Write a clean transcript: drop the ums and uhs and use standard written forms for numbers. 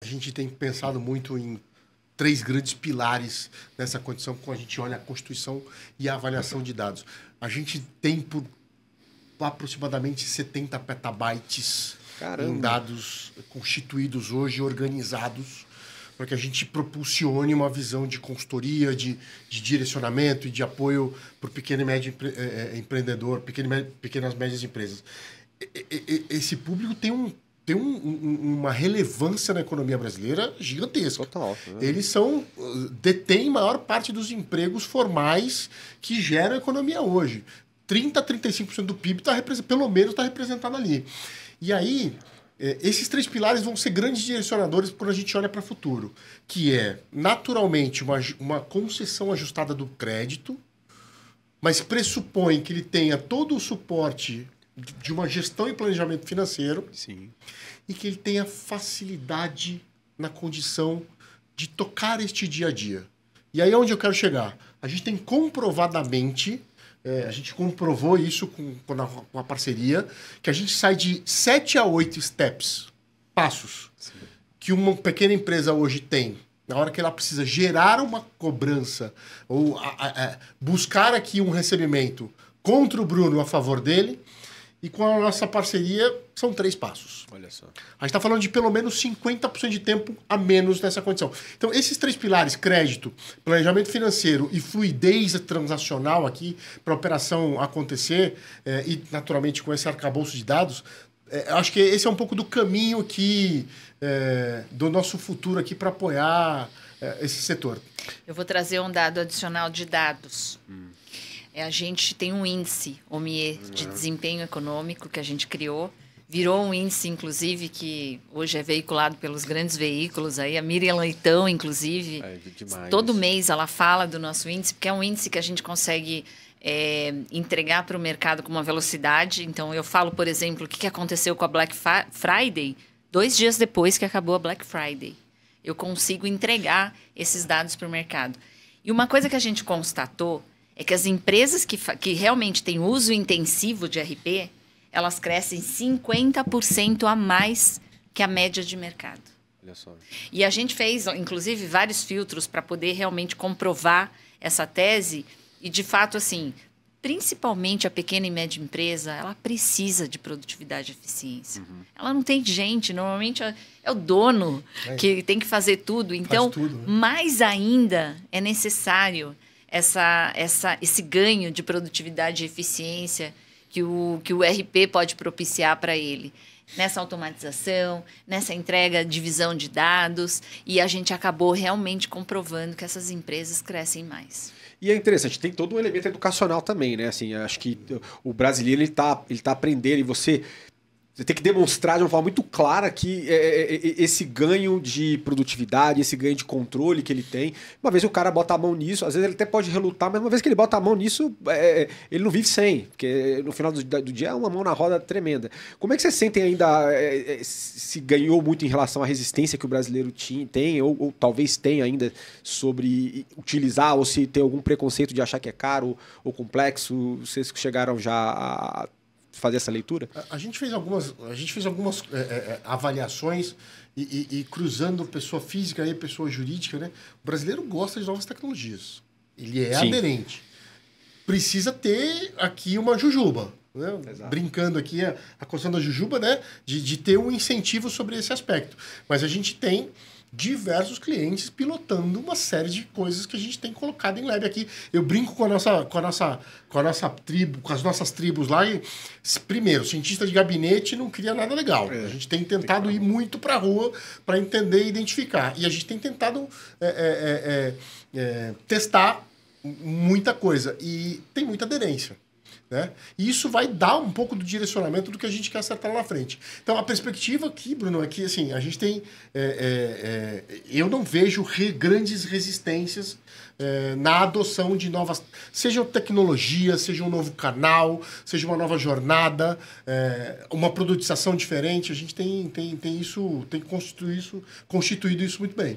A gente tem pensado muito em três grandes pilares nessa condição quando a gente olha a constituição e a avaliação de dados. A gente tem por aproximadamente 70 petabytes em dados constituídos hoje, organizados, para que a gente propulsione uma visão de consultoria, de direcionamento e de apoio para o pequeno e médio empreendedor, pequenas e médias empresas. Esse público tem uma relevância na economia brasileira gigantesca. Total. Eles detêm maior parte dos empregos formais que geram a economia hoje. 30% a 35% do PIB pelo menos está representado ali. E aí, esses três pilares vão ser grandes direcionadores quando a gente olha para o futuro, que é, naturalmente, uma concessão ajustada do crédito, mas pressupõe que ele tenha todo o suporte de uma gestão e planejamento financeiro. Sim. E que ele tenha facilidade na condição de tocar este dia a dia. E aí é onde eu quero chegar. A gente tem comprovadamente, a gente comprovou isso com a parceria, que a gente sai de 7 a 8 passos, sim, que uma pequena empresa hoje tem. Na hora que ela precisa gerar uma cobrança ou buscar aqui um recebimento contra o Bruno a favor dele. E com a nossa parceria, são 3 passos. Olha só. A gente está falando de pelo menos 50% de tempo a menos nessa condição. Então, esses 3 pilares, crédito, planejamento financeiro e fluidez transacional aqui para a operação acontecer, e naturalmente com esse arcabouço de dados, acho que esse é um pouco do caminho aqui, do nosso futuro aqui para apoiar esse setor. Eu vou trazer um dado adicional de dados. A gente tem um índice, OMIE, de desempenho econômico que a gente criou. Virou um índice, inclusive, que hoje é veiculado pelos grandes veículos. Aí, a Miriam Leitão, inclusive, todo mês ela fala do nosso índice, porque é um índice que a gente consegue entregar para o mercado com uma velocidade. Então, eu falo, por exemplo, o que aconteceu com a Black Friday 2 dias depois que acabou a Black Friday. Eu consigo entregar esses dados para o mercado. E uma coisa que a gente constatou é que as empresas que realmente têm uso intensivo de RP, elas crescem 50% a mais que a média de mercado. Olha só. E a gente fez, inclusive, vários filtros para poder realmente comprovar essa tese. E, de fato, assim, principalmente a pequena e média empresa, ela precisa de produtividade e eficiência. Ela não tem gente, normalmente é o dono que tem que fazer tudo. Então, tudo, né? Mais ainda é necessário esse ganho de produtividade e eficiência que o RP pode propiciar para ele. Nessa automatização, nessa entrega, divisão de dados, e a gente acabou realmente comprovando que essas empresas crescem mais. E é interessante, tem todo um elemento educacional também, né? Assim, acho que o brasileiro ele tá aprendendo, e você tem que demonstrar de uma forma muito clara que esse ganho de produtividade, esse ganho de controle que ele tem, uma vez que o cara bota a mão nisso, às vezes ele até pode relutar, mas uma vez que ele bota a mão nisso, ele não vive sem, porque no final do dia é uma mão na roda tremenda. Como é que vocês sentem ainda, se ganhou muito em relação à resistência que o brasileiro tem, ou talvez tenha ainda, sobre utilizar, ou se tem algum preconceito de achar que é caro ou complexo? Vocês chegaram já a fazer essa leitura? A gente fez algumas avaliações e cruzando pessoa física e pessoa jurídica, né? O brasileiro gosta de novas tecnologias. Ele é aderente. Precisa ter aqui uma jujuba, né? Brincando aqui a questão da jujuba, né? De ter um incentivo sobre esse aspecto. Mas a gente tem diversos clientes pilotando uma série de coisas que a gente tem colocado em lab aqui. Eu brinco com a nossa tribo, com as nossas tribos lá, e primeiro, cientista de gabinete não cria nada legal. A gente tem tentado ir muito para a rua para entender e identificar. E a gente tem tentado testar muita coisa. E tem muita aderência, né? E isso vai dar um pouco do direcionamento do que a gente quer acertar lá na frente. Então, a perspectiva aqui, Bruno, é que assim, a gente tem... eu não vejo grandes resistências na adoção de novas... Seja tecnologia, seja um novo canal, seja uma nova jornada, uma produtização diferente. A gente tem constituído isso muito bem.